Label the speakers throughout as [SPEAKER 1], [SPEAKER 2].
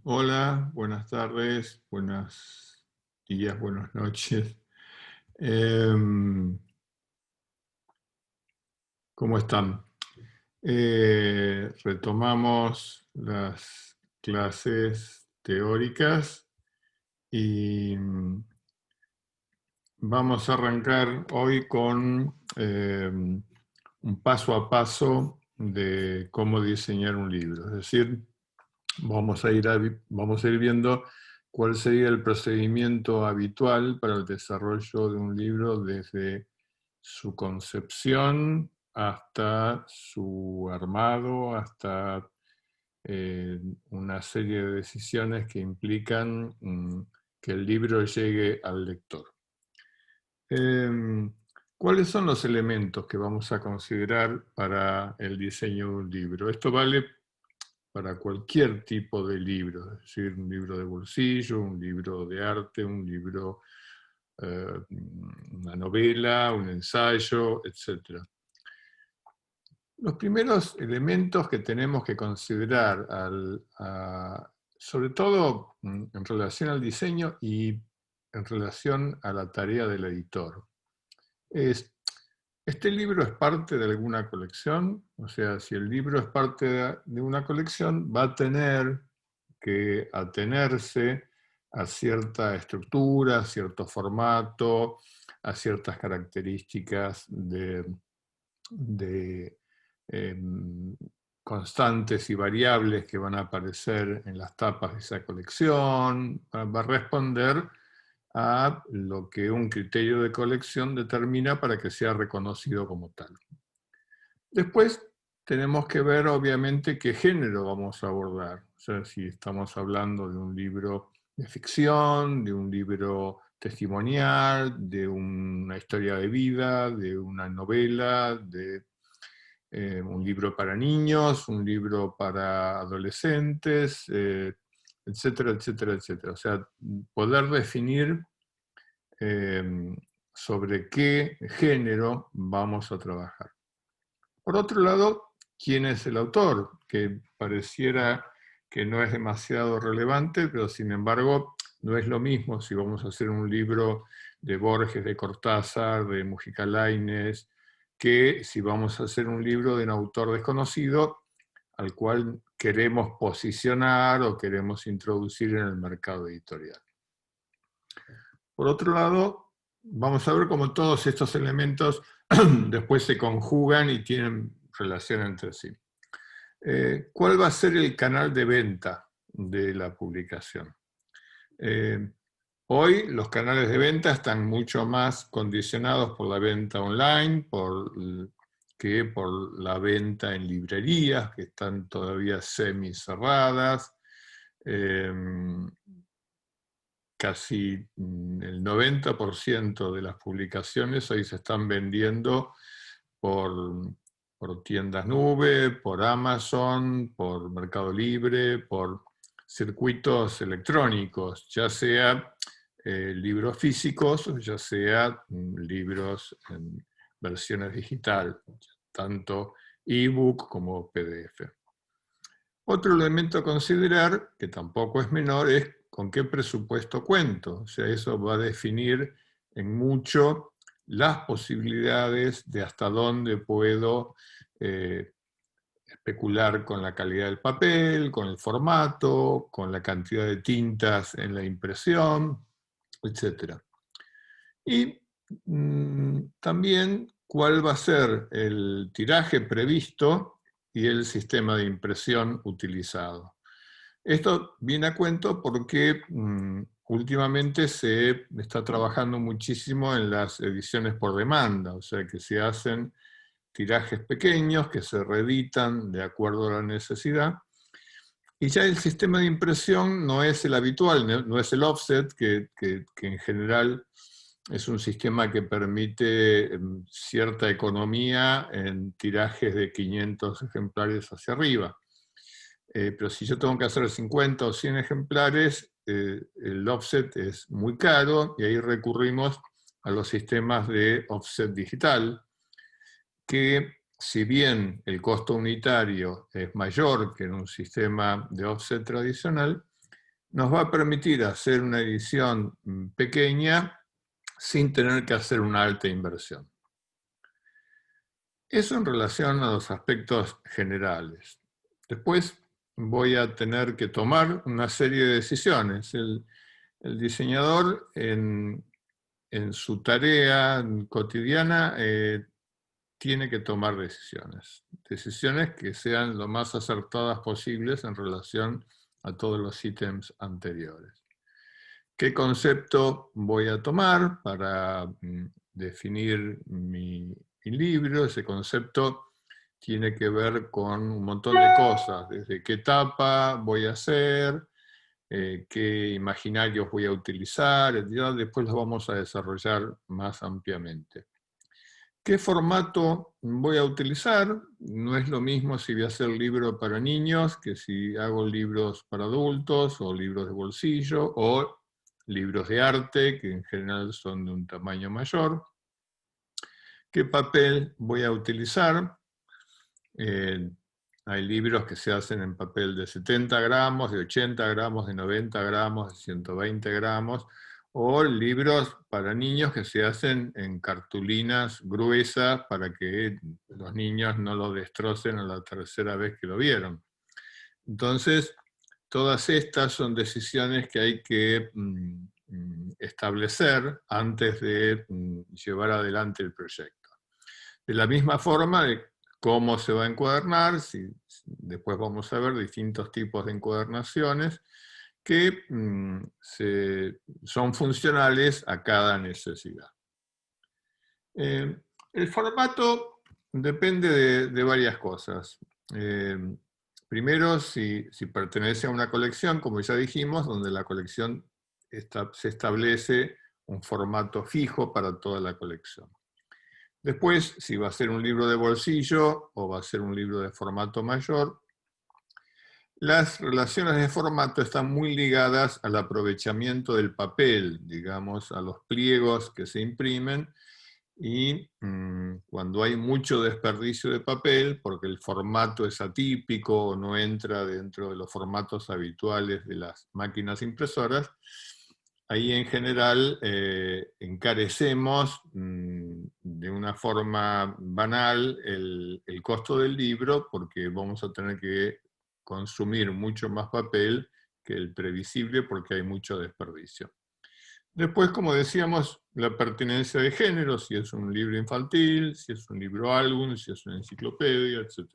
[SPEAKER 1] Hola, buenas tardes, buenos días, buenas noches. Em, ¿Cómo están? Retomamos las clases teóricas y vamos a arrancar hoy con un paso a paso de cómo diseñar un libro. Es decir, vamos a ir viendo cuál sería el procedimiento habitual para el desarrollo de un libro desde su concepción hasta su armado, hasta una serie de decisiones que implican que el libro llegue al lector. ¿Cuáles son los elementos que vamos a considerar para el diseño de un libro? Esto vale para cualquier tipo de libro, es decir, un libro de bolsillo, un libro de arte, un libro, una novela, un ensayo, etc. Los primeros elementos que tenemos que considerar, sobre todo en relación al diseño y en relación a la tarea del editor, es: ¿este libro es parte de alguna colección? O sea, si el libro es parte de una colección, va a tener que atenerse a cierta estructura, a cierto formato, a ciertas características de constantes y variables que van a aparecer en las tapas de esa colección. Va a responder a lo que un criterio de colección determina para que sea reconocido como tal. Después tenemos que ver, obviamente, qué género vamos a abordar. O sea, si estamos hablando de un libro de ficción, de un libro testimonial, de una historia de vida, de una novela, de un libro para niños, un libro para adolescentes, etcétera, etcétera, etcétera. O sea, poder definir sobre qué género vamos a trabajar. Por otro lado, ¿quién es el autor? Que pareciera que no es demasiado relevante, pero sin embargo no es lo mismo si vamos a hacer un libro de Borges, de Cortázar, de Mujica Lainez, que si vamos a hacer un libro de un autor desconocido al cual queremos posicionar o queremos introducir en el mercado editorial. Por otro lado, vamos a ver cómo todos estos elementos después se conjugan y tienen relación entre sí. ¿Cuál va a ser el canal de venta de la publicación? Hoy los canales de venta están mucho más condicionados por la venta online que por la venta en librerías, que están todavía semi-cerradas. Casi el 90% de las publicaciones hoy se están vendiendo por tiendas nube, por Amazon, por Mercado Libre, por circuitos electrónicos, ya sea libros físicos, ya sea libros en versiones digital, tanto ebook como PDF. Otro elemento a considerar, que tampoco es menor, es con qué presupuesto cuento. O sea, eso va a definir en mucho las posibilidades de hasta dónde puedo especular con la calidad del papel, con el formato, con la cantidad de tintas en la impresión, etc. Y también cuál va a ser el tiraje previsto y el sistema de impresión utilizado. Esto viene a cuento porque últimamente se está trabajando muchísimo en las ediciones por demanda, o sea que se hacen tirajes pequeños que se reeditan de acuerdo a la necesidad, y ya el sistema de impresión no es el habitual, no es el offset, que en general es un sistema que permite cierta economía en tirajes de 500 ejemplares hacia arriba. Pero si yo tengo que hacer 50 o 100 ejemplares, el offset es muy caro y ahí recurrimos a los sistemas de offset digital, que si bien el costo unitario es mayor que en un sistema de offset tradicional, nos va a permitir hacer una edición pequeña sin tener que hacer una alta inversión. Eso en relación a los aspectos generales. Después voy a tener que tomar una serie de decisiones. El diseñador en su tarea cotidiana tiene que tomar decisiones. Decisiones que sean lo más acertadas posibles en relación a todos los ítems anteriores. ¿Qué concepto voy a tomar para definir mi libro? Ese concepto tiene que ver con un montón de cosas, desde qué etapa voy a hacer, qué imaginarios voy a utilizar, etc. Después los vamos a desarrollar más ampliamente. ¿Qué formato voy a utilizar? No es lo mismo si voy a hacer libro para niños que si hago libros para adultos o libros de bolsillo o libros de arte, que en general son de un tamaño mayor. ¿Qué papel voy a utilizar? Hay libros que se hacen en papel de 70 gramos, de 80 gramos, de 90 gramos, de 120 gramos, o libros para niños que se hacen en cartulinas gruesas para que los niños no lo destrocen a la tercera vez que lo vieron. Entonces, todas estas son decisiones que hay que establecer antes de llevar adelante el proyecto. De la misma forma, de cómo se va a encuadernar, después vamos a ver distintos tipos de encuadernaciones que son funcionales a cada necesidad. El formato depende de varias cosas. Primero, si pertenece a una colección, como ya dijimos, donde la colección se establece un formato fijo para toda la colección. Después, si va a ser un libro de bolsillo o va a ser un libro de formato mayor, las relaciones de formato están muy ligadas al aprovechamiento del papel, digamos, a los pliegos que se imprimen, y cuando hay mucho desperdicio de papel, porque el formato es atípico o no entra dentro de los formatos habituales de las máquinas impresoras, ahí en general encarecemos de una forma banal el costo del libro, porque vamos a tener que consumir mucho más papel que el previsible porque hay mucho desperdicio. Después, como decíamos, la pertenencia de género, si es un libro infantil, si es un libro álbum, si es una enciclopedia, etc.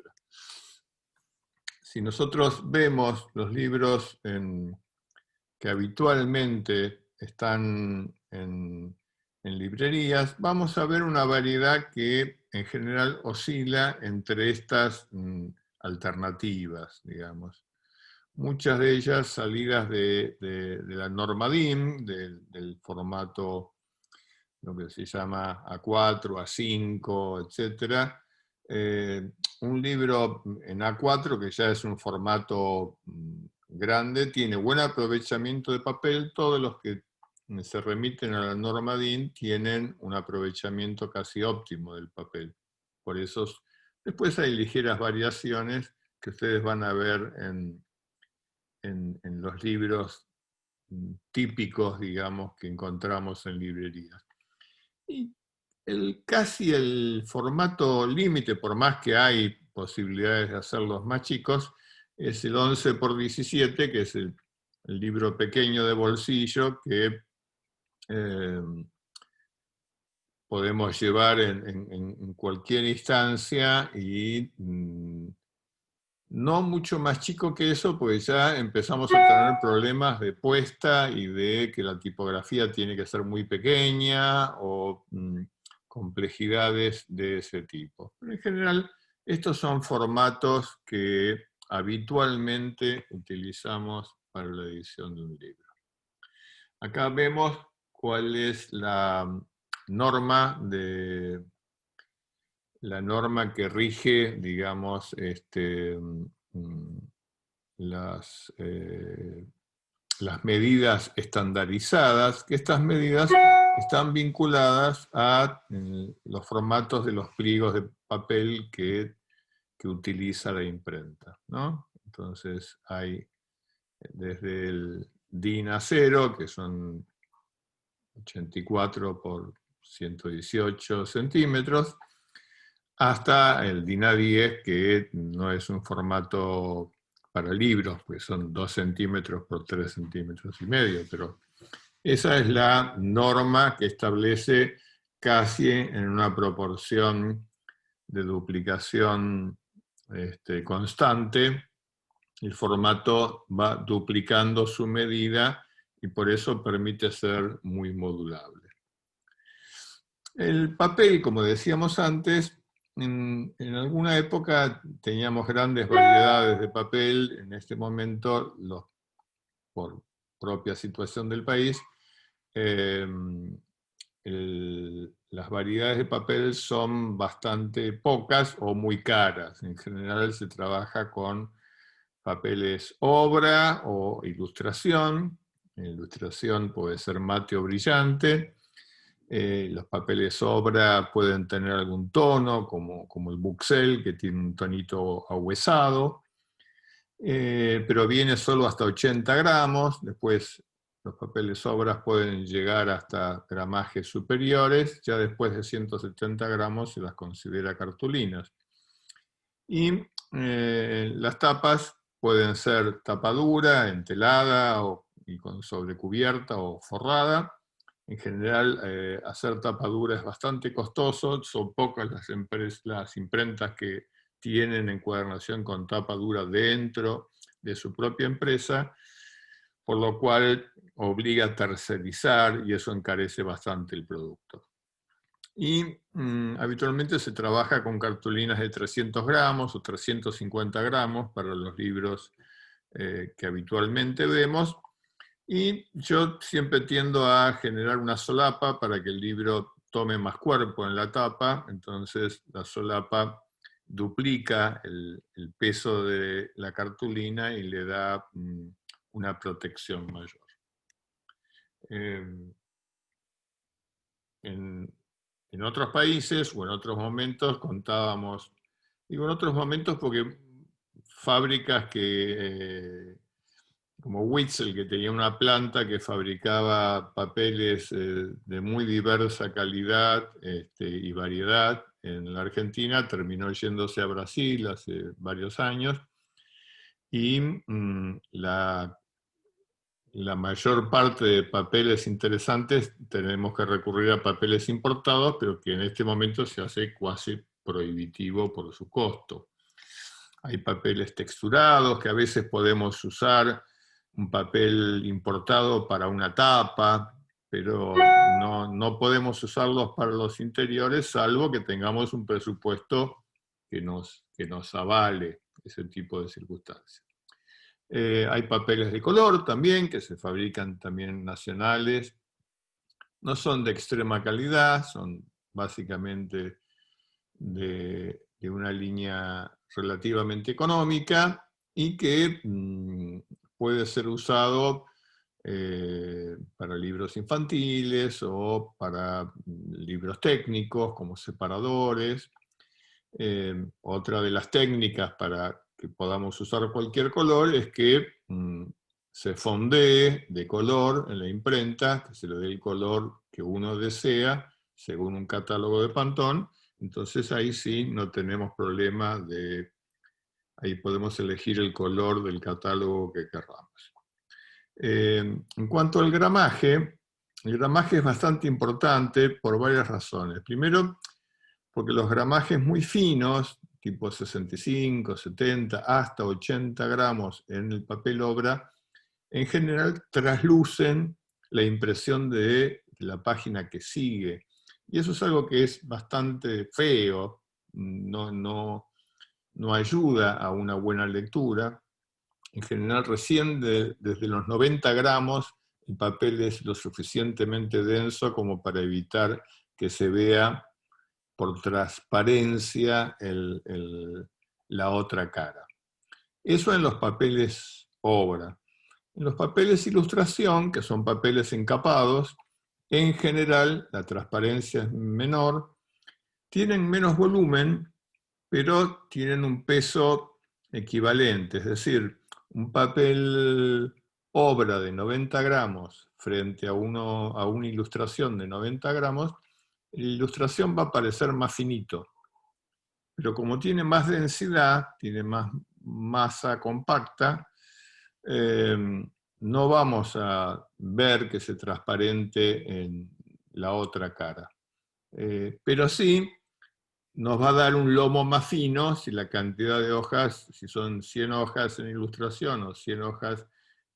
[SPEAKER 1] Si nosotros vemos los libros que habitualmente están en librerías, vamos a ver una variedad que en general oscila entre estas alternativas, digamos. Muchas de ellas salidas de la norma DIN, del formato, lo que se llama A4, A5, etc. Un libro en A4, que ya es un formato grande, tiene buen aprovechamiento de papel. Todos los que se remiten a la norma DIN tienen un aprovechamiento casi óptimo del papel. Por eso, después hay ligeras variaciones que ustedes van a ver en los libros típicos, digamos, que encontramos en librerías. Y casi el formato límite, por más que hay posibilidades de hacerlos más chicos, es el 11 por 17, que es el libro pequeño de bolsillo que podemos llevar en cualquier instancia y no mucho más chico que eso, porque ya empezamos a tener problemas de puesta y de que la tipografía tiene que ser muy pequeña o complejidades de ese tipo. Pero en general, estos son formatos que habitualmente utilizamos para la edición de un libro. Acá vemos cuál es la norma que rige, digamos, las medidas estandarizadas, que estas medidas están vinculadas a los formatos de los pliegos papel que utiliza la imprenta, ¿no? Entonces hay desde el DIN A0, que son 84 por 118 centímetros, hasta el DIN A10, que no es un formato para libros, pues son 2 centímetros por 3 centímetros y medio, pero esa es la norma que establece casi en una proporción de duplicación constante. El formato va duplicando su medida y por eso permite ser muy modulable. El papel, como decíamos antes, en alguna época teníamos grandes variedades de papel. En este momento, por propia situación del país, las variedades de papel son bastante pocas o muy caras. En general se trabaja con papeles obra o ilustración. La ilustración puede ser mate o brillante. Los papeles obra pueden tener algún tono, como el buxel, que tiene un tonito ahuesado, pero viene solo hasta 80 gramos. Después los papeles obras pueden llegar hasta gramajes superiores. Ya después de 170 gramos se las considera cartulinas. Y las tapas pueden ser tapa dura, entelada y con sobrecubierta o forrada. En general, hacer tapa dura es bastante costoso. Son pocas las imprentas que tienen encuadernación con tapa dura dentro de su propia empresa, por lo cual obliga a tercerizar y eso encarece bastante el producto. Y habitualmente se trabaja con cartulinas de 300 gramos o 350 gramos para los libros que habitualmente vemos. Y yo siempre tiendo a generar una solapa para que el libro tome más cuerpo en la tapa. Entonces la solapa duplica el peso de la cartulina y le da una protección mayor. En otros países o en otros momentos contábamos, digo en otros momentos porque fábricas como Witzel, que tenía una planta que fabricaba papeles de muy diversa calidad y variedad en la Argentina, terminó yéndose a Brasil hace varios años, y la mayor parte de papeles interesantes tenemos que recurrir a papeles importados, pero que en este momento se hace casi prohibitivo por su costo. Hay papeles texturados que a veces podemos usar un papel importado para una tapa, pero no podemos usarlos para los interiores, salvo que tengamos un presupuesto que nos avale ese tipo de circunstancias. Hay papeles de color también, que se fabrican también nacionales. No son de extrema calidad, son básicamente de una línea relativamente económica y que puede ser usado para libros infantiles o para libros técnicos como separadores. Otra de las técnicas para que podamos usar cualquier color es que se fondee de color en la imprenta, que se le dé el color que uno desea según un catálogo de Pantone. Entonces ahí sí no tenemos problema ahí podemos elegir el color del catálogo que queramos. En cuanto al gramaje, el gramaje es bastante importante por varias razones. Primero, porque los gramajes muy finos, tipo 65, 70, hasta 80 gramos en el papel obra, en general traslucen la impresión de la página que sigue. Y eso es algo que es bastante feo, no ayuda a una buena lectura. En general, recién desde los 90 gramos, el papel es lo suficientemente denso como para evitar que se vea por transparencia la otra cara. Eso en los papeles obra. En los papeles ilustración, que son papeles encapados, en general la transparencia es menor, tienen menos volumen pero tienen un peso equivalente, es decir, un papel obra de 90 gramos frente a una ilustración de 90 gramos, la ilustración va a parecer más finito, pero como tiene más densidad, tiene más masa compacta, no vamos a ver que se transparente en la otra cara. Pero sí nos va a dar un lomo más fino si la cantidad de hojas, si son 100 hojas en ilustración o 100 hojas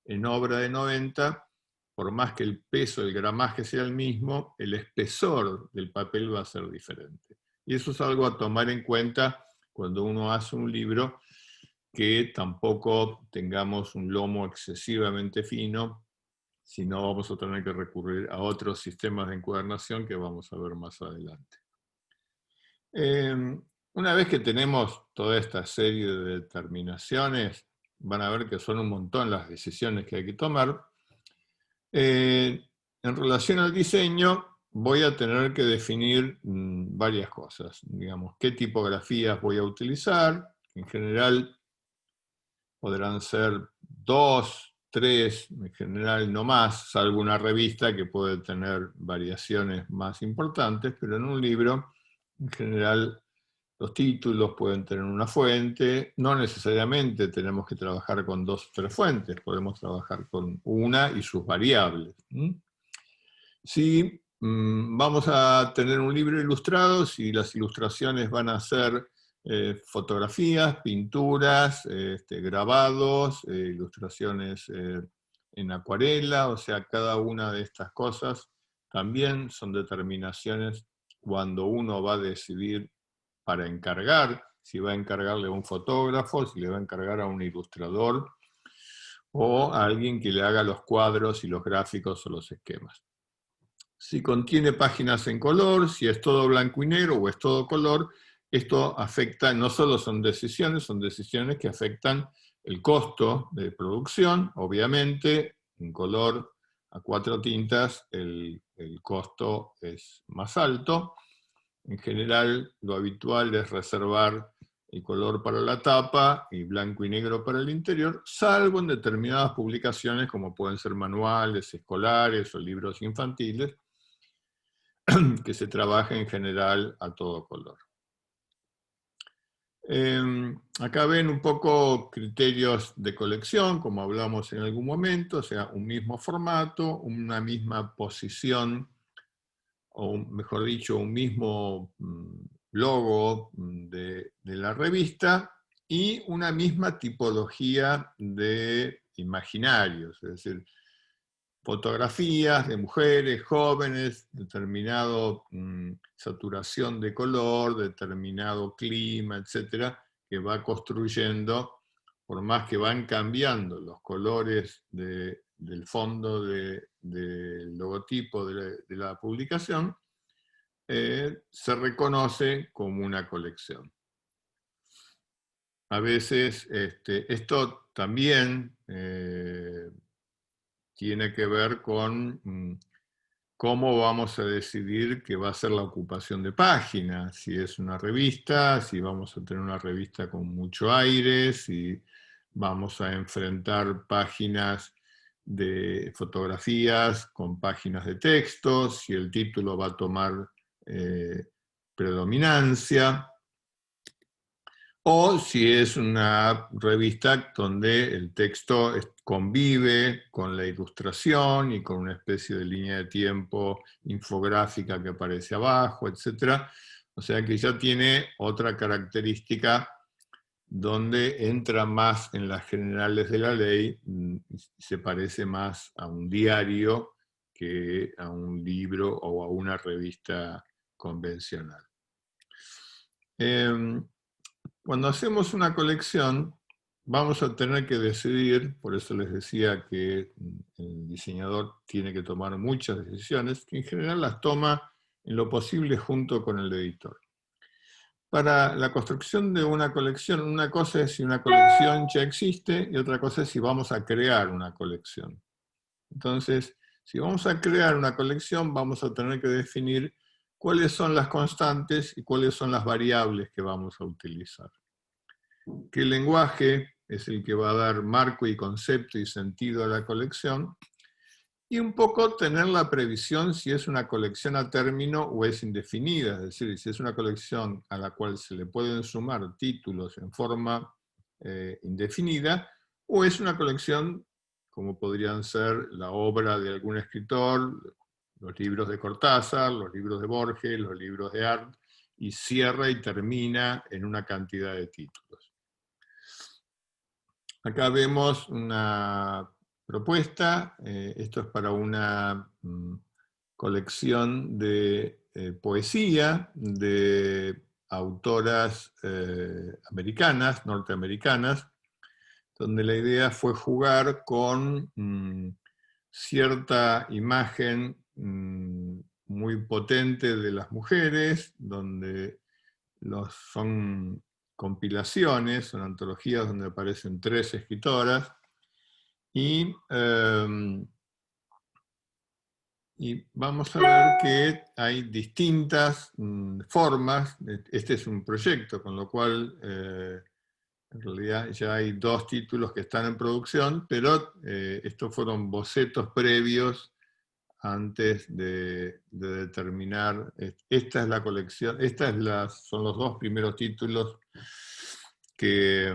[SPEAKER 1] en obra de 90, por más que el peso, el gramaje sea el mismo, el espesor del papel va a ser diferente. Y eso es algo a tomar en cuenta cuando uno hace un libro, que tampoco tengamos un lomo excesivamente fino, si no vamos a tener que recurrir a otros sistemas de encuadernación que vamos a ver más adelante. Una vez que tenemos toda esta serie de determinaciones, van a ver que son un montón las decisiones que hay que tomar. En relación al diseño, voy a tener que definir varias cosas. Digamos, qué tipografías voy a utilizar. En general podrán ser 2, 3, en general no más, salvo una revista que puede tener variaciones más importantes, pero en un libro, en general, los títulos pueden tener una fuente, no necesariamente tenemos que trabajar con 2 o 3 fuentes, podemos trabajar con una y sus variables. Si vamos a tener un libro ilustrado, si las ilustraciones van a ser fotografías, pinturas, grabados, ilustraciones en acuarela, o sea, cada una de estas cosas también son determinaciones cuando uno va a decidir para encargar, si va a encargarle a un fotógrafo, si le va a encargar a un ilustrador, o a alguien que le haga los cuadros y los gráficos o los esquemas. Si contiene páginas en color, si es todo blanco y negro o es todo color, esto afecta, no solo son decisiones que afectan el costo de producción. Obviamente, en color a 4 tintas el costo es más alto. En general, lo habitual es reservar el color para la tapa y blanco y negro para el interior, salvo en determinadas publicaciones como pueden ser manuales escolares o libros infantiles, que se trabaja en general a todo color. Acá ven un poco criterios de colección, como hablamos en algún momento, o sea, un mismo formato, una misma posición, o mejor dicho, un mismo logo de la revista, y una misma tipología de imaginarios, es decir, fotografías de mujeres jóvenes, determinado saturación de color, determinado clima, etcétera, que va construyendo, por más que van cambiando los colores del fondo del logotipo de la publicación, se reconoce como una colección. A veces esto también tiene que ver con cómo vamos a decidir qué va a ser la ocupación de páginas, si es una revista, si vamos a tener una revista con mucho aire, si vamos a enfrentar páginas de fotografías con páginas de texto, si el título va a tomar predominancia, o si es una revista donde el texto convive con la ilustración y con una especie de línea de tiempo infográfica que aparece abajo, etc. O sea que ya tiene otra característica donde entra más en las generales de la ley, se parece más a un diario que a un libro o a una revista convencional. Cuando hacemos una colección, vamos a tener que decidir, por eso les decía que el diseñador tiene que tomar muchas decisiones, que en general las toma en lo posible junto con el editor. Para la construcción de una colección, una cosa es si una colección ya existe y otra cosa es si vamos a crear una colección. Entonces, si vamos a crear una colección, vamos a tener que definir cuáles son las constantes y cuáles son las variables que vamos a utilizar. ¿Qué lenguaje es el que va a dar marco y concepto y sentido a la colección? Y un poco tener la previsión si es una colección a término o es indefinida, es decir, si es una colección a la cual se le pueden sumar títulos en forma indefinida, o es una colección como podrían ser la obra de algún escritor, los libros de Cortázar, los libros de Borges, los libros de Arndt, y cierra y termina en una cantidad de títulos. Acá vemos una propuesta, esto es para una colección de poesía de autoras americanas, norteamericanas, donde la idea fue jugar con cierta imagen muy potente de las mujeres, donde son compilaciones, son antologías donde aparecen 3 escritoras, y vamos a ver que hay distintas formas. Este es un proyecto, con lo cual en realidad ya hay 2 títulos que están en producción, pero estos fueron bocetos previos antes de determinar. Esta es la colección, son los 2 primeros títulos que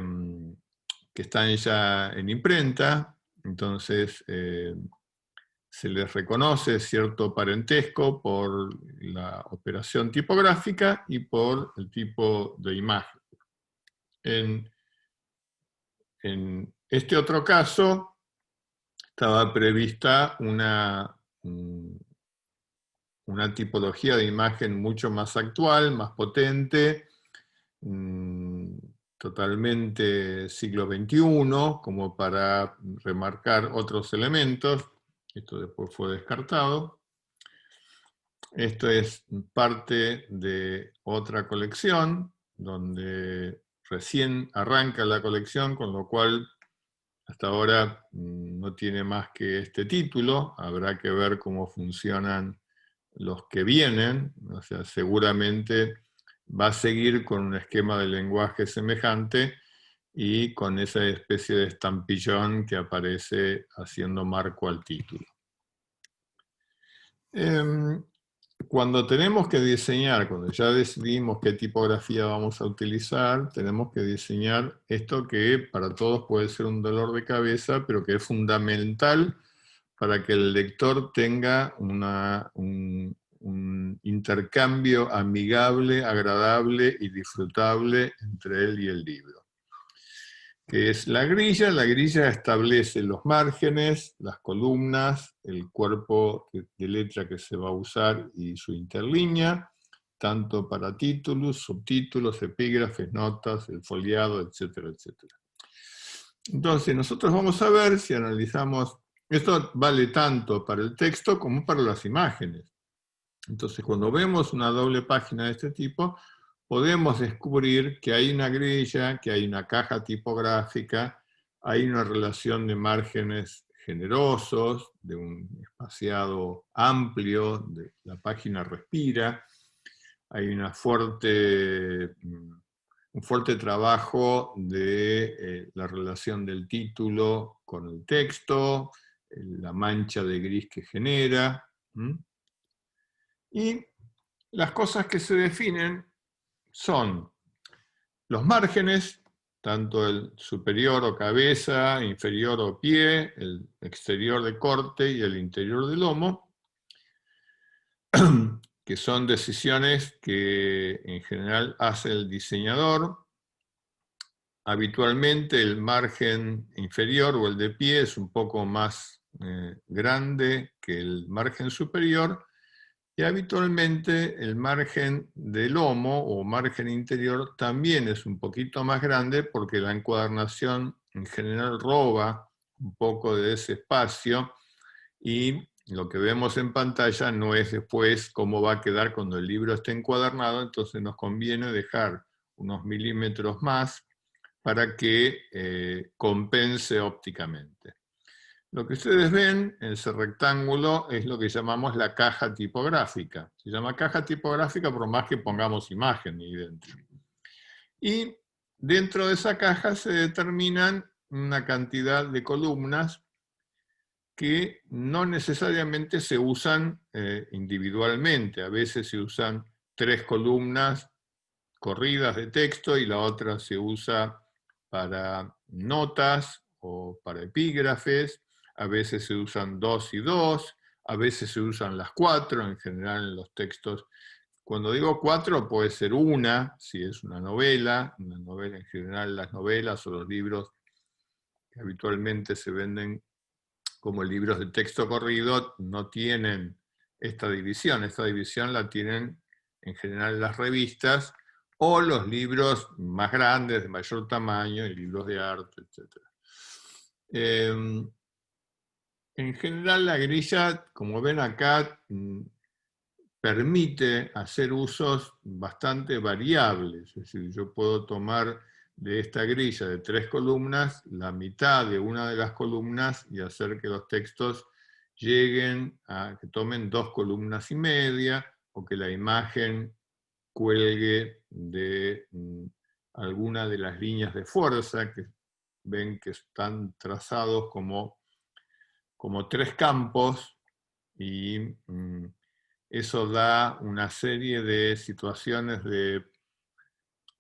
[SPEAKER 1] están ya en imprenta, entonces se les reconoce cierto parentesco por la operación tipográfica y por el tipo de imagen. En este otro caso estaba prevista una tipología de imagen mucho más actual, más potente, totalmente siglo XXI, como para remarcar otros elementos. Esto después fue descartado. Esto es parte de otra colección, donde recién arranca la colección, con lo cual hasta ahora no tiene más que este título. Habrá que ver cómo funcionan los que vienen. O sea, seguramente va a seguir con un esquema de lenguaje semejante y con esa especie de estampillón que aparece haciendo marco al título. Cuando tenemos que diseñar, cuando ya decidimos qué tipografía vamos a utilizar, tenemos que diseñar esto que para todos puede ser un dolor de cabeza, pero que es fundamental para que el lector tenga un intercambio amigable, agradable y disfrutable entre él y el libro. Que es la grilla. La grilla establece los márgenes, las columnas, el cuerpo de letra que se va a usar y su interlínea, tanto para títulos, subtítulos, epígrafes, notas, el foliado, etcétera, etcétera. Entonces, nosotros vamos a ver si analizamos, esto vale tanto para el texto como para las imágenes. Entonces, cuando vemos una doble página de este tipo, podemos descubrir que hay una grilla, que hay una caja tipográfica, hay una relación de márgenes generosos, de un espaciado amplio, la página respira, hay un fuerte trabajo de la relación del título con el texto, la mancha de gris que genera. Y las cosas que se definen son los márgenes, tanto el superior o cabeza, inferior o pie, el exterior de corte y el interior de lomo, que son decisiones que en general hace el diseñador. Habitualmente el margen inferior o el de pie es un poco más grande que el margen superior, y habitualmente el margen de lomo o margen interior también es un poquito más grande, porque la encuadernación en general roba un poco de ese espacio, y lo que vemos en pantalla no es después cómo va a quedar cuando el libro esté encuadernado. Entonces nos conviene dejar unos milímetros más para que compense ópticamente. Lo que ustedes ven en ese rectángulo es lo que llamamos la caja tipográfica. Se llama caja tipográfica por más que pongamos imagen ahí dentro. Y dentro de esa caja se determinan una cantidad de columnas que no necesariamente se usan individualmente. A veces se usan 3 columnas corridas de texto y la otra se usa para notas o para epígrafes. A veces se usan 2 y 2, a veces se usan las 4, en general en los textos. Cuando digo 4 puede ser una, si es una novela en general las novelas o los libros que habitualmente se venden como libros de texto corrido no tienen esta división la tienen en general las revistas o los libros más grandes, de mayor tamaño, y libros de arte, etc. En general la grilla, como ven acá, permite hacer usos bastante variables, es decir, yo puedo tomar de esta grilla de 3 columnas la mitad de una de las columnas y hacer que los textos lleguen a que tomen 2 columnas y media, o que la imagen cuelgue de alguna de las líneas de fuerza que ven que están trazados como 3 campos, y eso da una serie de situaciones de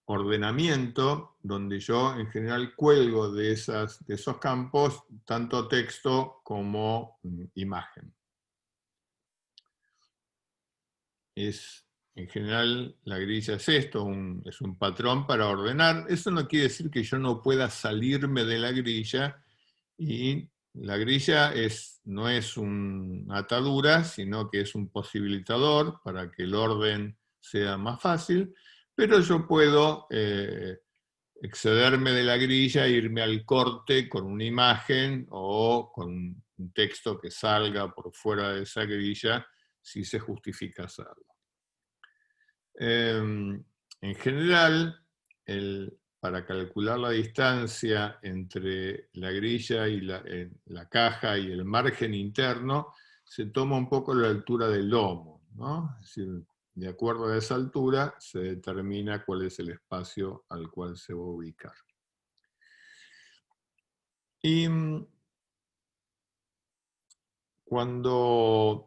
[SPEAKER 1] ordenamiento donde yo en general cuelgo de esos campos tanto texto como imagen. En general la grilla es esto, es un patrón para ordenar. Eso no quiere decir que yo no pueda salirme de la grilla, y la grilla no es una atadura, sino que es un posibilitador para que el orden sea más fácil, pero yo puedo excederme de la grilla e irme al corte con una imagen o con un texto que salga por fuera de esa grilla si se justifica hacerlo. En general, para calcular la distancia entre la grilla y la caja y el margen interno, se toma un poco la altura del lomo, ¿no? Es decir, de acuerdo a esa altura se determina cuál es el espacio al cual se va a ubicar. Y cuando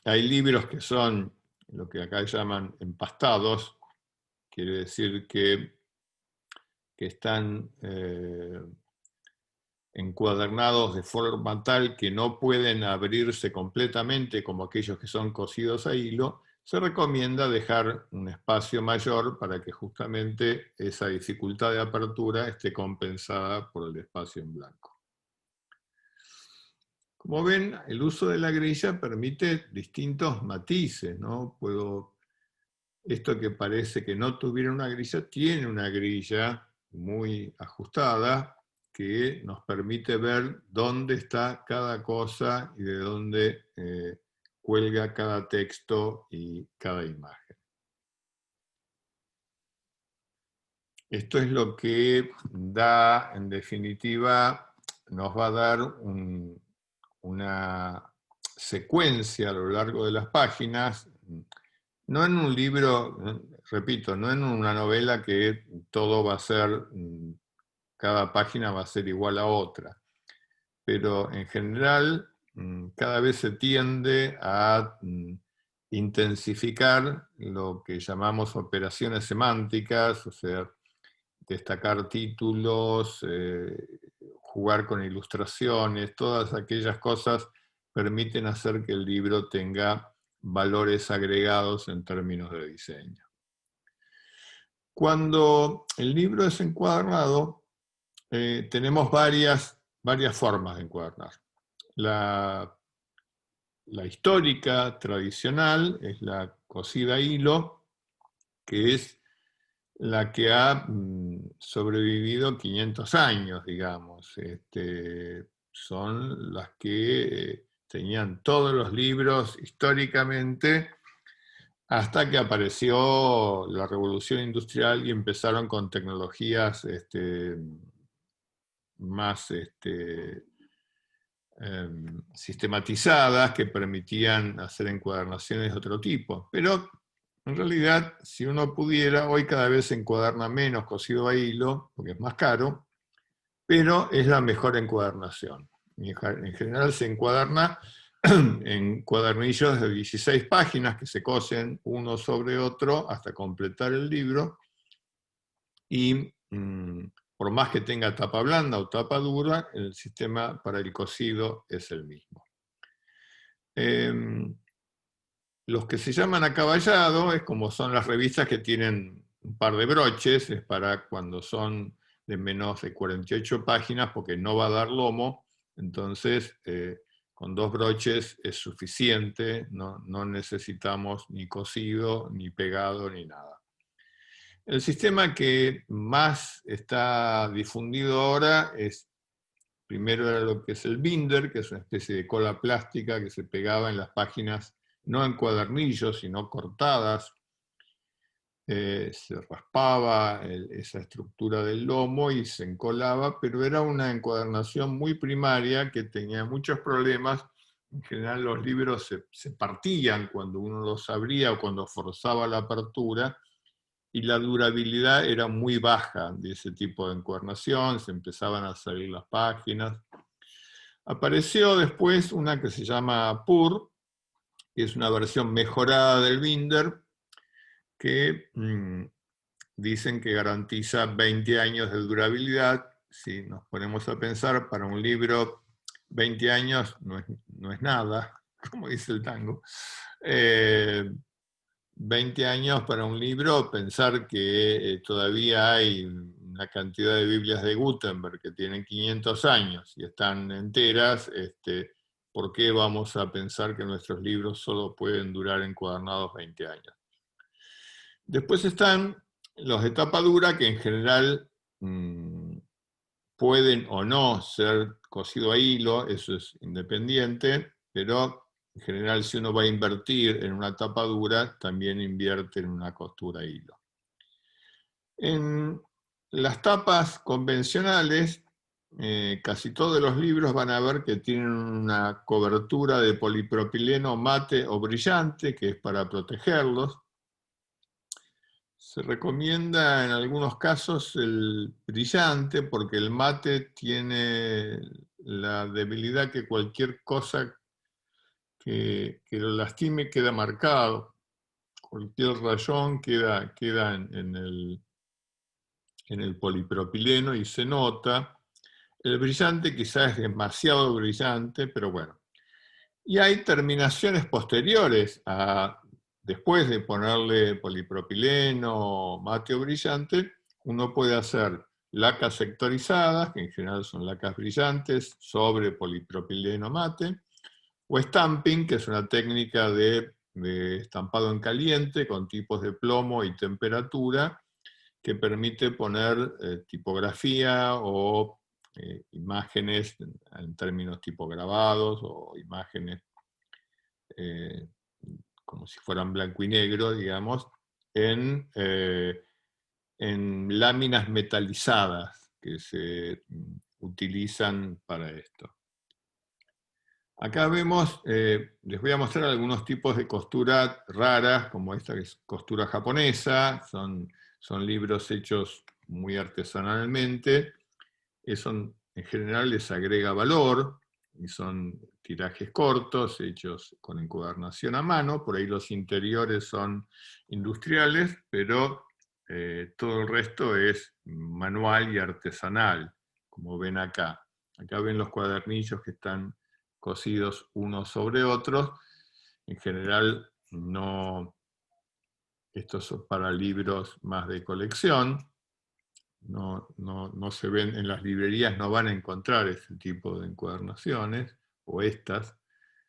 [SPEAKER 1] hay libros que son lo que acá llaman empastados, quiere decir que están encuadernados de forma tal que no pueden abrirse completamente como aquellos que son cosidos a hilo, se recomienda dejar un espacio mayor para que justamente esa dificultad de apertura esté compensada por el espacio en blanco. Como ven, el uso de la grilla permite distintos matices, ¿no? Esto que parece que no tuviera una grilla, tiene una grilla muy ajustada que nos permite ver dónde está cada cosa y de dónde cuelga cada texto y cada imagen. Esto es lo que da, en definitiva, nos va a dar una secuencia a lo largo de las páginas. No en un libro, repito, no en una novela que todo va a ser, cada página va a ser igual a otra, pero en general cada vez se tiende a intensificar lo que llamamos operaciones semánticas, o sea, destacar títulos, jugar con ilustraciones, todas aquellas cosas permiten hacer que el libro tenga valores agregados en términos de diseño. Cuando el libro es encuadernado, tenemos varias formas de encuadernar. La histórica, tradicional, es la cosida a hilo, que es la que ha sobrevivido 500 años, digamos. Son las que tenían todos los libros históricamente, hasta que apareció la revolución industrial y empezaron con tecnologías más sistematizadas que permitían hacer encuadernaciones de otro tipo. Pero en realidad, si uno pudiera, hoy cada vez se encuaderna menos cosido a hilo, porque es más caro, pero es la mejor encuadernación. En general se encuaderna en cuadernillos de 16 páginas que se cosen uno sobre otro hasta completar el libro, y por más que tenga tapa blanda o tapa dura, el sistema para el cosido es el mismo. Los que se llaman acaballado es como son las revistas que tienen un par de broches, es para cuando son de menos de 48 páginas porque no va a dar lomo, entonces con 2 broches es suficiente, no necesitamos ni cosido, ni pegado, ni nada. El sistema que más está difundido ahora es, primero era lo que es el binder, que es una especie de cola plástica que se pegaba en las páginas, no en cuadernillos, sino cortadas. Se raspaba esa estructura del lomo y se encolaba, pero era una encuadernación muy primaria que tenía muchos problemas. En general los libros se partían cuando uno los abría o cuando forzaba la apertura, y la durabilidad era muy baja de ese tipo de encuadernación, se empezaban a salir las páginas. Apareció después una que se llama PUR, que es una versión mejorada del binder, que dicen que garantiza 20 años de durabilidad. Si nos ponemos a pensar, para un libro 20 años no es nada, como dice el tango. 20 años para un libro, pensar que todavía hay una cantidad de Biblias de Gutenberg que tienen 500 años y están enteras, ¿por qué vamos a pensar que nuestros libros solo pueden durar encuadernados 20 años? Después están los de tapa dura, que en general pueden o no ser cosido a hilo, eso es independiente, pero en general, si uno va a invertir en una tapa dura, también invierte en una costura a hilo. En las tapas convencionales, casi todos los libros van a ver que tienen una cobertura de polipropileno mate o brillante, que es para protegerlos. Se recomienda en algunos casos el brillante, porque el mate tiene la debilidad que cualquier cosa que lo lastime queda marcado. Cualquier rayón queda en el polipropileno y se nota. El brillante quizás es demasiado brillante, pero bueno. Y hay terminaciones posteriores después de ponerle polipropileno, mate o brillante, uno puede hacer lacas sectorizadas, que en general son lacas brillantes, sobre polipropileno mate, o stamping, que es una técnica de estampado en caliente con tipos de plomo y temperatura, que permite poner tipografía o imágenes en términos tipo grabados, o imágenes como si fueran blanco y negro, digamos, en láminas metalizadas que se utilizan para esto. Acá vemos, les voy a mostrar algunos tipos de costura raras, como esta que es costura japonesa, son libros hechos muy artesanalmente. Eso en general les agrega valor, y son tirajes cortos, hechos con encuadernación a mano. Por ahí los interiores son industriales, pero todo el resto es manual y artesanal, como ven acá. Acá ven los cuadernillos que están cosidos unos sobre otros. En general, no, estos son para libros más de colección. No se ven en las librerías, no van a encontrar ese tipo de encuadernaciones, o estas.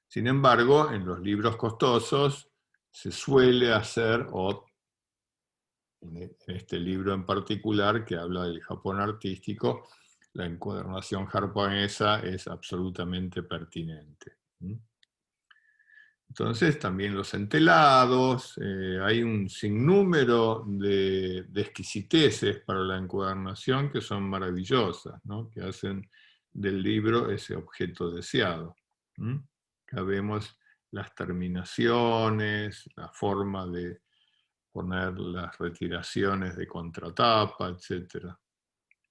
[SPEAKER 1] Sin embargo, en los libros costosos se suele hacer, o en este libro en particular, que habla del Japón artístico, la encuadernación japonesa es absolutamente pertinente. Entonces también los entelados, hay un sinnúmero de exquisiteces para la encuadernación que son maravillosas, ¿no? Que hacen del libro ese objeto deseado. Acá vemos las terminaciones, la forma de poner las retiraciones de contratapa, etc.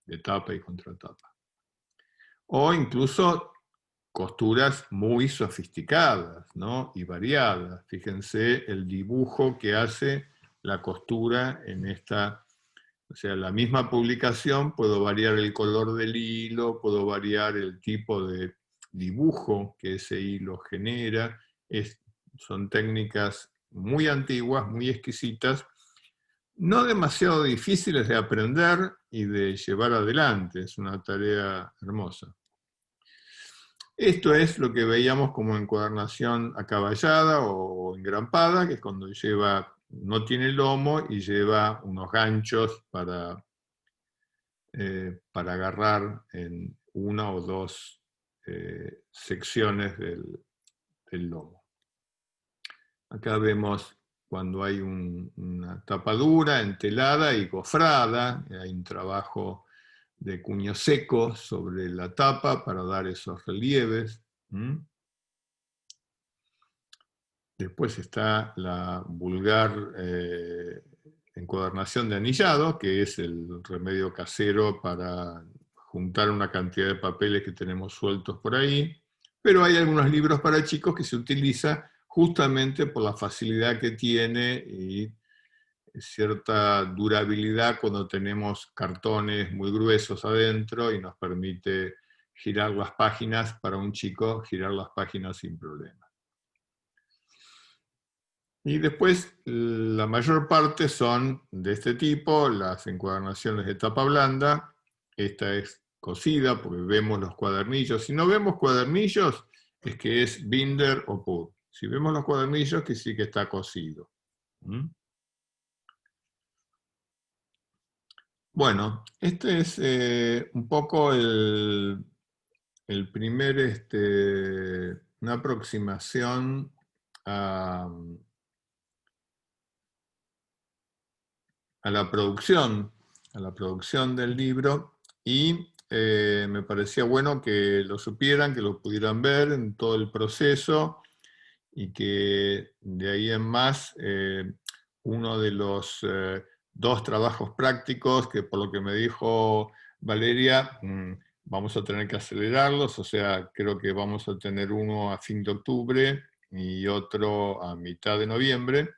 [SPEAKER 1] De tapa y contratapa. O incluso costuras muy sofisticadas, ¿no? Y variadas. Fíjense el dibujo que hace la costura en esta, o sea, la misma publicación, puedo variar el color del hilo, puedo variar el tipo de dibujo que ese hilo genera. Son técnicas muy antiguas, muy exquisitas, no demasiado difíciles de aprender y de llevar adelante. Es una tarea hermosa. Esto es lo que veíamos como encuadernación acaballada o engrampada, que es cuando no tiene lomo y lleva unos ganchos para agarrar en una o dos secciones del lomo. Acá vemos cuando hay una tapadura entelada y gofrada, hay un trabajo de cuño seco sobre la tapa para dar esos relieves. Después está la vulgar encuadernación de anillado, que es el remedio casero para juntar una cantidad de papeles que tenemos sueltos por ahí. Pero hay algunos libros para chicos que se utiliza justamente por la facilidad que tiene y cierta durabilidad cuando tenemos cartones muy gruesos adentro y nos permite girar las páginas, para un chico girar las páginas sin problema. Y después la mayor parte son de este tipo, las encuadernaciones de tapa blanda. Esta es cosida porque vemos los cuadernillos. Si no vemos cuadernillos es que es binder o put. Si vemos los cuadernillos que sí que está cosido. Bueno, este es un poco el primer, una aproximación a la producción del libro, y me parecía bueno que lo supieran, que lo pudieran ver en todo el proceso, y que de ahí en más uno de los dos trabajos prácticos que, por lo que me dijo Valeria, vamos a tener que acelerarlos, o sea, creo que vamos a tener uno a fin de octubre y otro a mitad de noviembre,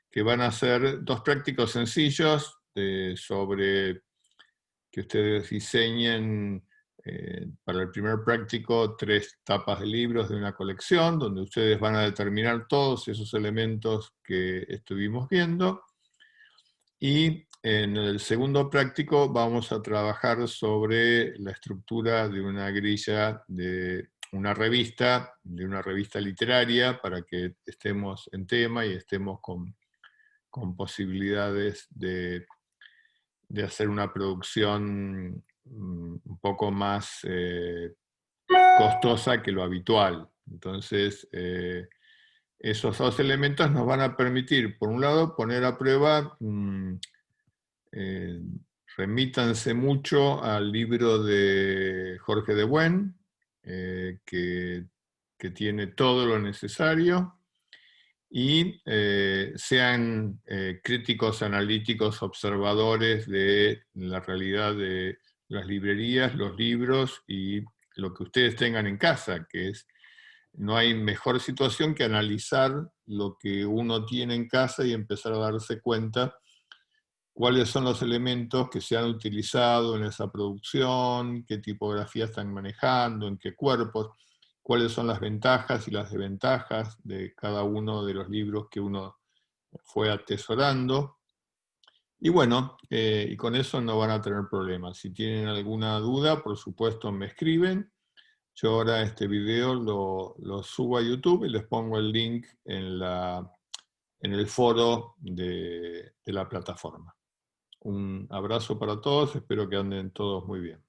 [SPEAKER 1] que van a ser dos prácticos sencillos sobre que ustedes diseñen para el primer práctico 3 tapas de libros de una colección, donde ustedes van a determinar todos esos elementos que estuvimos viendo. Y en el segundo práctico vamos a trabajar sobre la estructura de una grilla de una revista literaria, para que estemos en tema y estemos con posibilidades de hacer una producción un poco más costosa que lo habitual. Entonces, esos dos elementos nos van a permitir, por un lado, poner a prueba, remítanse mucho al libro de Jorge de Buen, que tiene todo lo necesario, y sean críticos, analíticos, observadores de la realidad de las librerías, los libros y lo que ustedes tengan en casa, que es, no hay mejor situación que analizar lo que uno tiene en casa y empezar a darse cuenta cuáles son los elementos que se han utilizado en esa producción, qué tipografía están manejando, en qué cuerpos, cuáles son las ventajas y las desventajas de cada uno de los libros que uno fue atesorando. Y bueno, y con eso no van a tener problemas. Si tienen alguna duda, por supuesto me escriben. Yo ahora este video lo subo a YouTube y les pongo el link en el foro de la plataforma. Un abrazo para todos, espero que anden todos muy bien.